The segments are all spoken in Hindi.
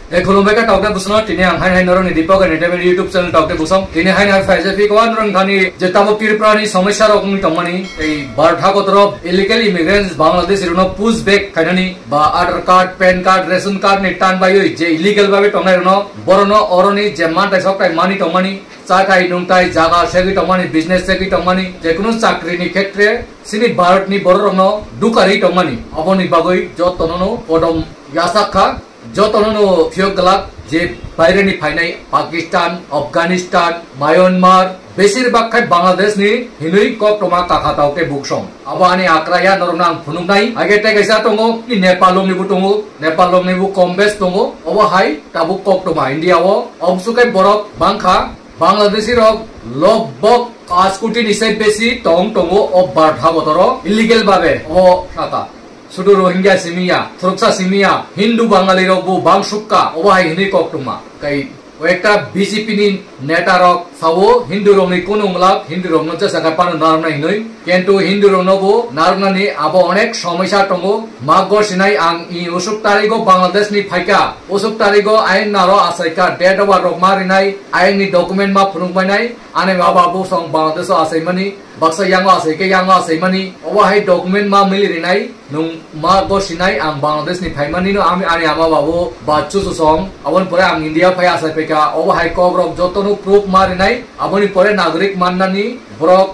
खुलुमबाय का टॉक बुसनो तिने आंहाय हाय नरनि दीपक एन टेबल YouTube चैनल टॉक बुसम तिने हाय ना फाइजे कवान रंगानी जे ताबो त्रिपुरानि समस्या रकमनि तमनि ए बारथा गतरब इलीगल इमिग्रेंट्स बांग्लादेश रनो पुश बैक खायनानि बा Aadhaar card PAN card ration card नि टान बाय जे इलीगल बाबे तंनाय रनो बरनो अरनि जे मानताय सकताय मानि तमनि चाकाय नुंताय जागा सेगि तमनि बिजनेस सेगि तमनि जेकुनु चाकरिनि क्षेत्रे सिनि भारतनि बररनो दुकारि तमनि अबनि बागै जतननो पदम यासाखा जतननो फियगलाक जे बायरेनि फायनाय पाकिस्तान अफगानिस्तान म्यांमार बेसिरभाग खाय बांग्लादेशनि हिनुइ कक्टमा काखातावके बुकसं आबानि आक्राया नरनां फुनुंनाय आगेते गैसा दङ नेपालनिबो दङ नेपालनिबो कमबेस दङ अबहाय ताबु कक्टमा इन्डियाव अबसुकै बरफ बांखा बांग्लादेशी रक लगभग 5 कोटी निसे बेसी टंग टंगो अब बारथा गतर इलीगल भाबे ओ साका सुदु रोहिंग्या सिमिया थ्रुक्सा सिमिया हिंदू बांगाली रकबो बांसुक्का अबहाय हिनि कक्टमा कै একটা বিজেপি নি নেতা রক সাবো হিন্দু রংনি কোন উংলাক হিন্দু রং নচা সাকা পানো নারনাই নই কিন্তু হিন্দু রং নবো নারনানি আবো অনেক সমস্যা টঙ্গো মাগর সিনাই আং ই উসুক তারিগো বাংলাদেশ নি ফাইকা উসুক তারিগো আইন নারো আসাইকা ডেট অফ রক মারিনাই আইন নি ডকুমেন্ট মা ফুরুংবাইনাই আনে বাবু সং বাংলাদেশ আসাইমানি baksa yango asai ke yango asai mani owahay document ma milirinai nung ma go sinai ang Bangladesh ni phaimani no ami ani ama babu bachu su song abon pore ang India phai asai peka owahay kobrok jotonu proof marinai aboni pore nagorik mannani brok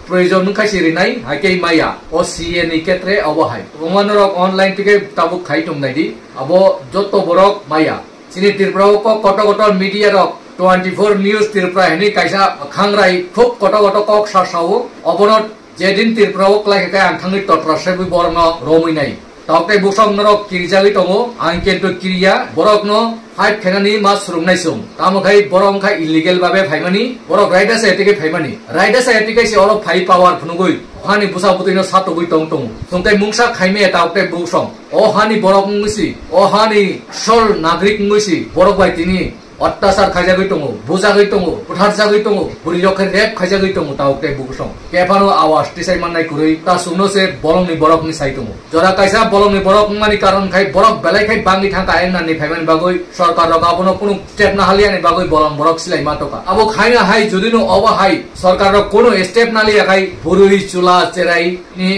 প্রয়োজন খাইছিরিনাই হাইকে মাইয়া ও সিএ ক্ষেত্রে অবহাই রোমানরক অনলাইন থেকে তাবুক খাইটুম নাইদি আবো যত বরক মাইয়া চিনি ত্রিপুরাও কত কত মিডিয়া রক 24 নিউজ ত্রিপুরা হেনি কাইসা খাংরাই খুব কত কত কক সাসাও অবনত যেদিন ত্রিপুরাও ক্লাইকা আং থাংনি তত্রাসে বরন রমিনাই তাওকে বুসং নরক কিরজাগি তঙ্গো আং কেন্টু কিরিয়া বরকন ফাইট খেনানি মাস রুমনাইসুম তামখাই বরংখাই ইলিগেল ভাবে ফাইমানি বরক রাইডাস এটিকে ফাইমানি রাইডাস এটিকে সে অল ফাই পাওয়ার ফুনুগই হানি বুসা বুতিনো সাতগই টং টং সংকাই মুংসা খাইমে তাওকে বুসং ও হানি বরক মুসি ও হানি সল নাগরিক মুসি বরক বাই তিনি অত্যাচার খাইজাগৈ দङ বুজাগৈ দङ बुथारजागै दङ बुरि रखे रेप खाइजागै दङ तावके बुगसं केफानो आवाज टिसाइ माननाय कुरै ता सुनोसे बलंनि बरकनि साइ दङ जरा काइसा बलंनि बरक मानि कारण खाइ बरक बेलाइखाइ बांगि थांका आयनानि फाइमान बागै सरकार रगाबनो कुनु स्टेप ना हालियानि बागै बलं बरक सिलाइ मातका आबो खाइना हाइ जदिनो अबा हाइ सरकार कुनु स्टेप ना लियाखाइ बुरुइ चुला चेराइ नि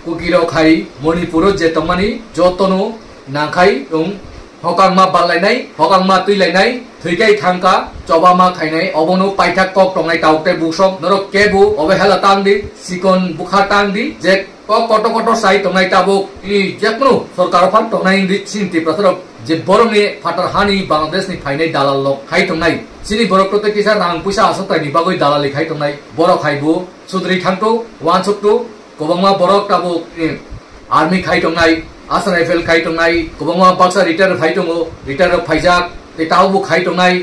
कुकिरो खाइ मणिपुर जे तमानि जतनो नाखाइ दङ हकांमा बालायनाय हकांमा तुइलायनाय थैकाय थांका चबामा खायनाय अबनो पाइथाक कक टंगाय तावते बुसक नरक केबु अबहेला तांदि सिकन बुखा तांदि जे कट कट साइ टंगाय ताबो इ जेकनो सरकार फान टंगाय दि चिन्ति प्रथर जे बरंनि फाटार हानि बांग्लादेश नि फाइनाय दालाल लक खाय टंगाय सिनि बरक प्रते किसा रां पैसा आसतानि बागै दालालि खाय टंगाय बरक खायबो सुद्रि थांतो वानसुकतो गोबांमा बरक ताबो आर्मी खाय टंगाय आसाम राइफल खाय टंगाय गोबांमा बाक्सा रिटायर फाइ दङ रिटायर फाइजाक ते तावबो खाय टंगाय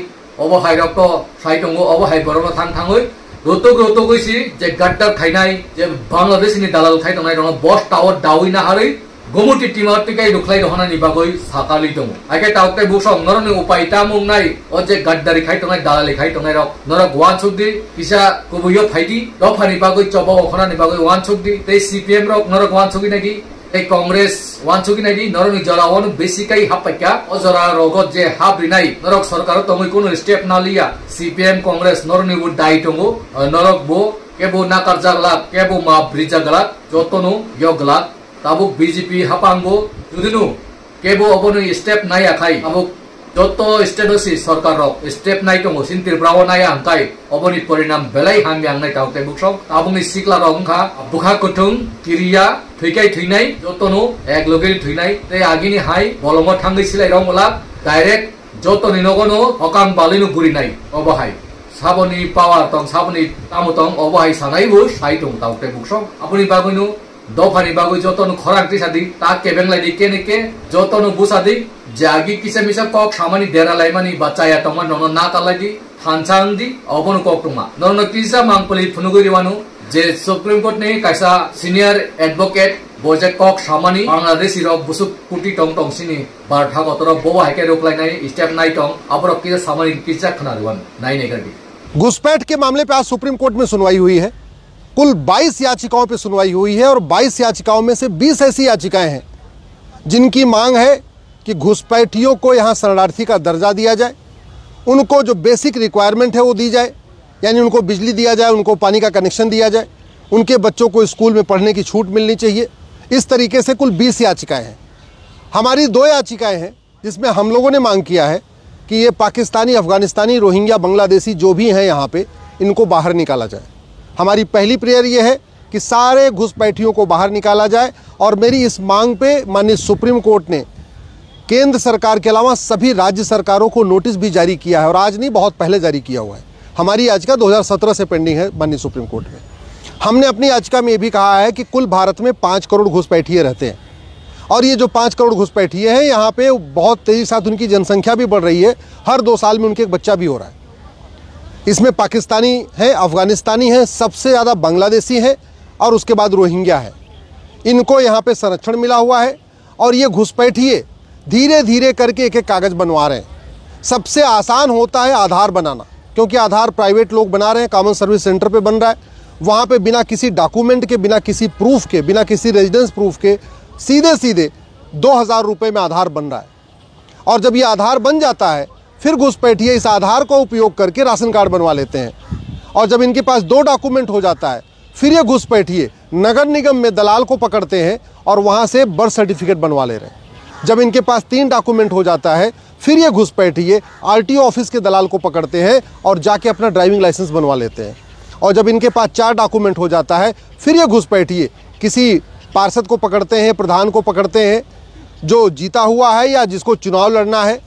अबहाय रक्तो साइ दङ अबहाय बरनो थाङै रोतो गइसि जे गद्दार खायनाय जे बांग्लादेशनि दालाल खाय टंगाय दङ बस टावर दावइना हारै गोमुति टिमा तिकाय रुखलाय दहनानि बागै साकालि दङ आके तावके बुसं नरनि उपाय तामुंनाय अ जे गद्दारि खाय टंगाय दालालि खाय टंगाय रक नरक वान सुकदि किसा कुबुयो फाइदि दफानि बागै चबा अखनानि बागै वान सुकदि ते सीपीएम रक नरक वान सुकि नायदि এই কংগ্রেস ওয়ানসুকি নাইদি নরনি জরাওন বেসিকাই হাপাইকা অজরা রগত যে হাবরিনাই নরক সরকার তমই কোন স্টেপ না লিয়া সিপিএম কংগ্রেস নরনি বু দাই টঙ্গো নরক বো কেবো নাকার জাগলা কেবো মা ব্রিজাগলা যতনো ইয়গলা তাবু বিজেপি হাপাঙ্গো যদিনো কেবো অবনি স্টেপ নাই আখাই আবু যত স্টেটসি সরকার রক স্টেপ নাই টঙ্গো সিনতির ব্রাও নাই আংকাই অবনি পরিণাম বেলাই হামিয়াং নাই তাওতে বুকসক তাবুনি সিকলা রংখা বুখা কুথুং কিরিয়া थैकाय थैनाय जतनो एक लगेल थैनाय ते आगिनि हाय बलम थांगै सिलाय रंगला डाइरेक्ट जतनि नगनो हकां बालिनु बुरिनाय अबहाय साबनि पावर तंग साबनि तामुतंग अबहाय सानायबो साइ दं तावते बुकसं आपुनि बागैनु दफानि बागै जतनो खरांति सादि ता केबेंलायदि केनेके जतनो बुसादि जागि किसे मिसा कक सामानि देरालायमानि बाचाया तंग नन ना तालायदि थानसांदि अबनो कक्टमा नन किसा मांगपलि फुनुगरिवानु जे सुप्रीम कोर्ट ने काइसा सीनियर एडवोकेट बजे कक सामानी बांग्लादेशी रक बुसुक कुटी टंग टंग सिनी बारथा गतर बोवा हाइके रोकलायनाय स्टेप नाइ टंग अबर किसा सामानी किसा खनारवन नाइ नेगरदि घुसपैठ के मामले पे आज सुप्रीम कोर्ट में सुनवाई हुई है। कुल 22 याचिकाओं पे सुनवाई हुई है और 22 याचिकाओं में से 20 ऐसी याचिकाएं हैं जिनकी मांग है कि घुसपैठियों को यहाँ शरणार्थी का दर्जा दिया जाए, उनको जो बेसिक रिक्वायरमेंट है वो दी जाए, यानी उनको बिजली दिया जाए, उनको पानी का कनेक्शन दिया जाए, उनके बच्चों को स्कूल में पढ़ने की छूट मिलनी चाहिए। इस तरीके से कुल 20 याचिकाएँ हैं। हमारी 2 याचिकाएँ हैं जिसमें हम लोगों ने मांग किया है कि ये पाकिस्तानी, अफ़गानिस्तानी, रोहिंग्या, बांग्लादेशी जो भी हैं यहाँ पे, इनको बाहर निकाला जाए। हमारी पहली प्रेयर ये है कि सारे घुसपैठियों को बाहर निकाला जाए। और मेरी इस मांग पे माननीय सुप्रीम कोर्ट ने केंद्र सरकार के अलावा सभी राज्य सरकारों को नोटिस भी जारी किया है, और आज नहीं, बहुत पहले जारी किया हुआ है। हमारी याचिका 2017 से पेंडिंग है माननीय सुप्रीम कोर्ट में। हमने अपनी याचिका में ये भी कहा है कि कुल भारत में 5 करोड़ घुसपैठिए रहते हैं, और ये जो 5 करोड़ घुसपैठिए हैं, यहाँ पे बहुत तेज़ी के साथ उनकी जनसंख्या भी बढ़ रही है। हर 2 साल में उनके एक बच्चा भी हो रहा है। इसमें पाकिस्तानी है, अफ़गानिस्तानी है, सबसे ज़्यादा बांग्लादेशी है, और उसके बाद रोहिंग्या है। इनको यहाँ पे संरक्षण मिला हुआ है, और ये घुसपैठिए धीरे धीरे करके एक एक कागज़ बनवा रहे हैं। सबसे आसान होता है आधार बनाना, क्योंकि आधार प्राइवेट लोग बना रहे हैं, कॉमन सर्विस सेंटर पे बन रहा है। वहाँ पे बिना किसी डॉक्यूमेंट के, बिना किसी प्रूफ के, बिना किसी रेजिडेंस प्रूफ के सीधे सीधे 2000 रुपये में आधार बन रहा है। और जब ये आधार बन जाता है, फिर घुसपैठिए इस आधार का उपयोग करके राशन कार्ड बनवा लेते हैं। और जब इनके पास 2 डॉक्यूमेंट हो जाता है, फिर ये घुसपैठिए नगर निगम में दलाल को पकड़ते हैं और वहाँ से बर्थ सर्टिफिकेट बनवा ले रहे हैं। जब इनके पास 3 डॉक्यूमेंट हो जाता है, फिर ये घुसपैठिए आरटीओ ऑफिस के दलाल को पकड़ते हैं और जाके अपना ड्राइविंग लाइसेंस बनवा लेते हैं। और जब इनके पास 4 डॉक्यूमेंट हो जाता है, फिर ये घुसपैठिए किसी पार्षद को पकड़ते हैं, प्रधान को पकड़ते हैं जो जीता हुआ है या जिसको चुनाव लड़ना है,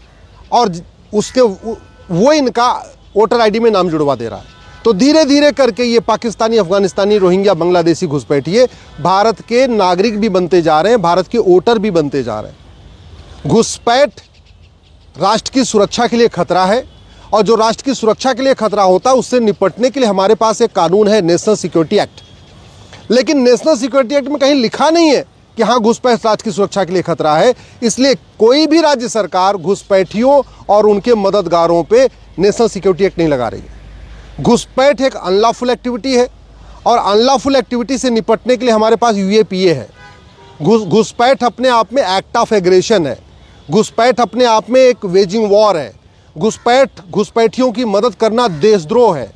और उसके वो इनका वोटर आईडी में नाम जुड़वा दे रहा है। तो धीरे धीरे करके ये पाकिस्तानी, अफगानिस्तानी, रोहिंग्या, बांग्लादेशी घुसपैठिए भारत के नागरिक भी बनते जा रहे हैं, भारत के वोटर भी बनते जा रहे हैं। घुसपैठ राष्ट्र की सुरक्षा के लिए खतरा है, और जो राष्ट्र की सुरक्षा के लिए खतरा होता है, उससे निपटने के लिए हमारे पास एक कानून है, नेशनल सिक्योरिटी एक्ट। लेकिन नेशनल सिक्योरिटी एक्ट में कहीं लिखा नहीं है कि हाँ, घुसपैठ राष्ट्र की सुरक्षा के लिए खतरा है। इसलिए कोई भी राज्य सरकार घुसपैठियों और उनके मददगारों पे नेशनल सिक्योरिटी एक्ट नहीं लगा रही है। घुसपैठ एक अनलॉफुल एक्टिविटी है, और अनलॉफुल एक्टिविटी से निपटने के लिए हमारे पास यूएपीए है। घुसपैठ अपने आप में एक्ट ऑफ एग्रेशन है। घुसपैठ अपने आप में एक वेजिंग वॉर है। घुसपैठियों की मदद करना देशद्रोह है।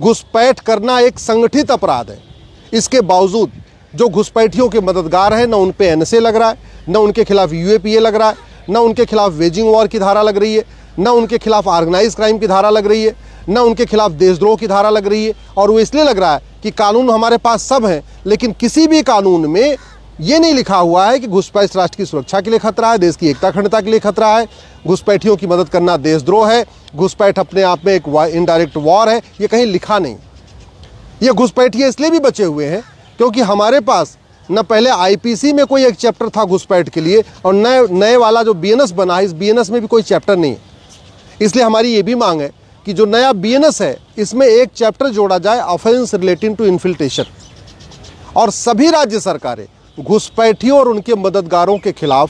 घुसपैठ करना एक संगठित अपराध है। इसके बावजूद जो घुसपैठियों के मददगार हैं, न उन पे एनएसए लग रहा है, न उनके खिलाफ यूएपीए लग रहा है, न उनके खिलाफ वेजिंग वॉर की धारा लग रही है, न उनके खिलाफ ऑर्गेनाइज क्राइम की धारा लग रही है, न उनके खिलाफ देशद्रोह की धारा लग रही है। और वो इसलिए लग रहा है कि कानून हमारे पास सब हैं, लेकिन किसी भी कानून में ये नहीं लिखा हुआ है कि घुसपैठ राष्ट्र की सुरक्षा के लिए खतरा है, देश की एकता अखंडता के लिए खतरा है, घुसपैठियों की मदद करना देशद्रोह है, घुसपैठ अपने आप में एक इनडायरेक्ट वॉर है। ये कहीं लिखा नहीं। ये घुसपैठिए इसलिए भी बचे हुए हैं क्योंकि हमारे पास न पहले आईपीसी में कोई एक चैप्टर था घुसपैठ के लिए, और नए वाला जो बीएनएस बना है, इस बीएनएस में भी कोई चैप्टर नहीं है। इसलिए हमारी ये भी मांग है कि जो नया बीएनएस है, इसमें एक चैप्टर जोड़ा जाए, ऑफेंस रिलेटिंग टू इन्फिल्ट्रेशन, और सभी राज्य सरकारें घुसपैठियों और उनके मददगारों के खिलाफ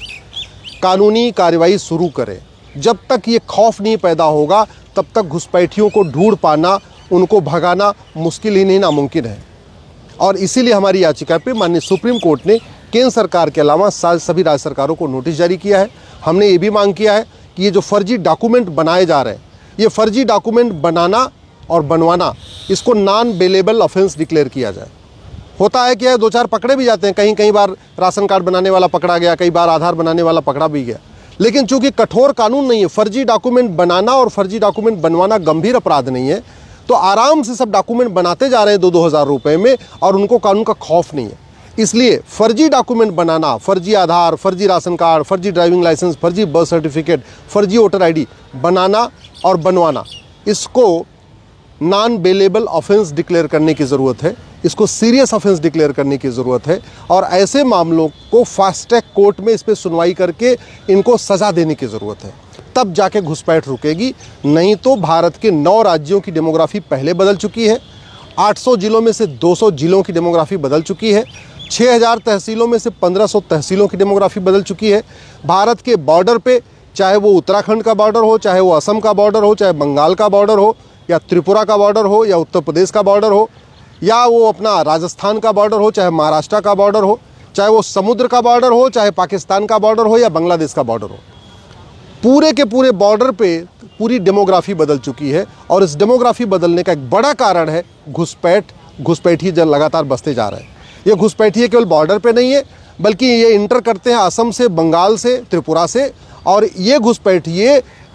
कानूनी कार्रवाई शुरू करें। जब तक ये खौफ नहीं पैदा होगा, तब तक घुसपैठियों को ढूंढ पाना, उनको भगाना मुश्किल ही नहीं, नामुमकिन है। और इसीलिए हमारी याचिका पे माननीय सुप्रीम कोर्ट ने केंद्र सरकार के अलावा सभी राज्य सरकारों को नोटिस जारी किया है। हमने ये भी मांग किया है कि ये जो फर्जी डॉक्यूमेंट बनाए जा रहे हैं, ये फर्जी डॉक्यूमेंट बनाना और बनवाना, इसको नॉन बेलेबल ऑफेंस डिक्लेयर किया जाए। होता है कि 2-4 पकड़े भी जाते हैं, कई बार राशन कार्ड बनाने वाला पकड़ा गया, कई बार आधार बनाने वाला पकड़ा भी गया। लेकिन चूंकि कठोर कानून नहीं है, फर्जी डॉक्यूमेंट बनाना और फर्जी डॉक्यूमेंट बनवाना गंभीर अपराध नहीं है, तो आराम से सब डॉक्यूमेंट बनाते जा रहे हैं 2-2 हज़ार रुपये में, और उनको कानून का खौफ नहीं है। इसलिए फर्जी डॉक्यूमेंट बनाना, फर्जी आधार, फर्जी राशन कार्ड, फर्जी ड्राइविंग लाइसेंस, फर्जी बर्थ सर्टिफिकेट, फर्जी वोटर आईडी बनाना और बनवाना, इसको नॉन बेलेबल ऑफेंस डिक्लेयर करने की ज़रूरत है। इसको सीरियस ऑफेंस डिक्लेयर करने की ज़रूरत है, और ऐसे मामलों को फास्ट ट्रैक कोर्ट में इस पर सुनवाई करके इनको सज़ा देने की ज़रूरत है। तब जाके घुसपैठ रुकेगी। नहीं तो भारत के 9 राज्यों की डेमोग्राफी पहले बदल चुकी है। 800 जिलों में से 200 जिलों की डेमोग्राफी बदल चुकी है। 6000 तहसीलों में से 1500 तहसीलों की डेमोग्राफी बदल चुकी है। भारत के बॉर्डर पे, चाहे वो उत्तराखंड का बॉर्डर हो, चाहे वो असम का बॉर्डर हो, चाहे बंगाल का बॉर्डर हो, या त्रिपुरा का बॉर्डर हो, या उत्तर प्रदेश का बॉर्डर हो, या वो अपना राजस्थान का बॉर्डर हो, चाहे महाराष्ट्र का बॉर्डर हो, चाहे वो समुद्र का बॉर्डर हो, चाहे पाकिस्तान का बॉर्डर हो, या बांग्लादेश का बॉर्डर हो, पूरे के पूरे बॉर्डर पे पूरी डेमोग्राफी बदल चुकी है और इस डेमोग्राफी बदलने का एक बड़ा कारण है घुसपैठी जब लगातार बसते जा रहे हैं। ये घुसपैठी केवल बॉर्डर पे नहीं है, बल्कि ये इंटर करते हैं असम से, बंगाल से, त्रिपुरा से, और ये घुसपैठी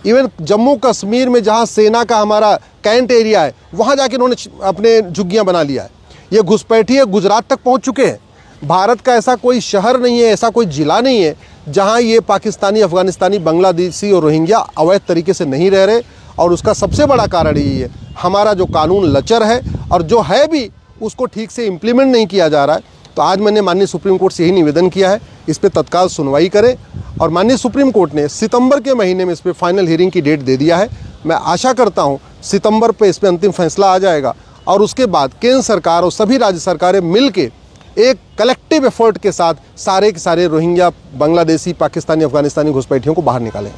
इवन जम्मू कश्मीर में जहाँ सेना का हमारा कैंट एरिया है वहाँ जाके उन्होंने अपने झुग्गियाँ बना लिया है। ये घुसपैठी गुजरात तक पहुँच चुके हैं। भारत का ऐसा कोई शहर नहीं है, ऐसा कोई ज़िला नहीं है जहाँ ये पाकिस्तानी, अफ़गानिस्तानी, बांग्लादेशी और रोहिंग्या अवैध तरीके से नहीं रह रहे। और उसका सबसे बड़ा कारण यही है, हमारा जो कानून लचर है और जो है भी उसको ठीक से इम्प्लीमेंट नहीं किया जा रहा है। तो आज मैंने माननीय सुप्रीम कोर्ट से यही निवेदन किया है, इस पर तत्काल सुनवाई करें। और माननीय सुप्रीम कोर्ट ने सितंबर के महीने में इस पर फाइनल हियरिंग की डेट दे दिया है। मैं आशा करता हूँ सितंबर पे इस पर अंतिम फैसला आ जाएगा और उसके बाद केंद्र सरकार और सभी राज्य सरकारें मिलकर एक कलेक्टिव एफर्ट के साथ सारे के सारे रोहिंग्या, बांग्लादेशी, पाकिस्तानी, अफगानिस्तानी घुसपैठियों को बाहर निकालेंगे।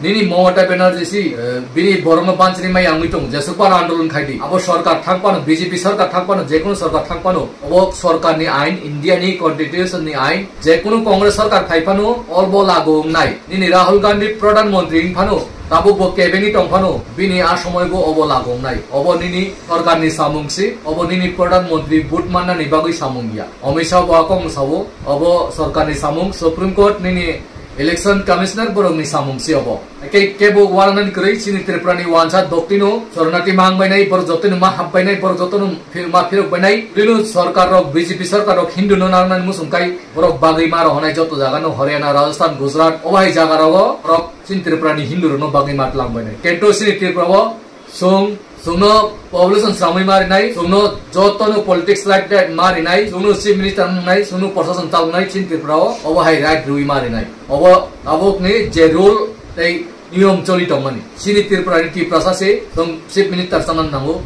Nini Mamata Banerjee si bini borong banchini mai angui tong jesupan आंदोलन खाइदी अब सरकार थांगपानो बीजेपी सरकार थांगपानो जेकुनु सरकार थांगपानो अब सरकार नि आइन इंडिया नि कॉन्स्टिट्यूशन नि आइन जेकुनु कांग्रेस सरकार थाइफानो अलबो लागु नाय निनि राहुल गांधी प्रधानमंत्री फानो ताबो बो केबिनी टंफानो बिनि आसमयगो अब लागु नाय अब निनि सरकार नि सामुंगसि अब निनि प्रधानमंत्री बुटमानना नि बागै सामुंगिया अमित शाह बाकं सावो अब सरकार नि सामुंग सुप्रीम कोर्ट निनि इलेक्शन कमिश्नर बरंगनि सामुंगसि अब केबो वारनन करै सिनि त्रिपुरानि वानसा दक्तिनो शरणार्थी मांगबायनाय बर जतन मा हाबबायनाय बर जतन मा फिरबायनाय रिनु सरकार र बीजेपी सरकार र हिन्दु नारनान मुसुंकाय बर बागै मार हनाय जत जागानो हरियाणा राजस्थान गुजरात अबाय जागाराव र सिनि त्रिपुरानि हिन्दु र बागै मात लांबायनाय केन्टो सिनि त्रिपुराव सुनो पॉपुलेशन सामय मारिनाय सुनो जतनो पॉलिटिक्स लाइक दैट मारिनाय सुनो चीफ मिनिस्टर नाय सुनो प्रशासन चालनाय सिनि त्रिपुराव अबाय राइट रुइ मारिनाय अबकनि जे रूल नियम चलित मनी सिनि त्रिपुरानि की प्रशासे चीफ मिनिस्टर सामन नांगो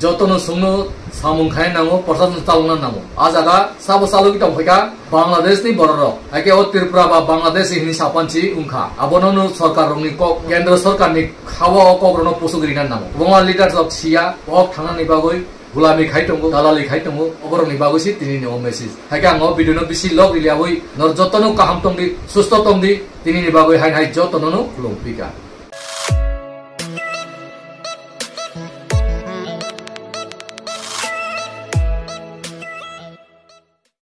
जतनो सुनो सामुं खाय नांगो प्रशासन चालना नांगो आजागा साबो सालुगि तंफैका बांग्लादेश नि बरर आके ओ त्रिपुरा बा बांग्लादेश हिनि सापानची उंखा आबननो सरकार रंनि केंद्र सरकार नि खावा कग्रनो पोसुगिरिना नांगो बंगा लीडर्स ऑफ सिया अक थानानि बागै गुलामी खाइतंगो दालाली खाइतंगो अबरनि बागैसि तिनिनि ओ मेसेज हाके आंगो बिदिनो बिसि लग रिलियावै नर जतनो काहाम तंगि सुस्थ तंगि तिनिनि बागै हाय जतनो खुलुमपिका।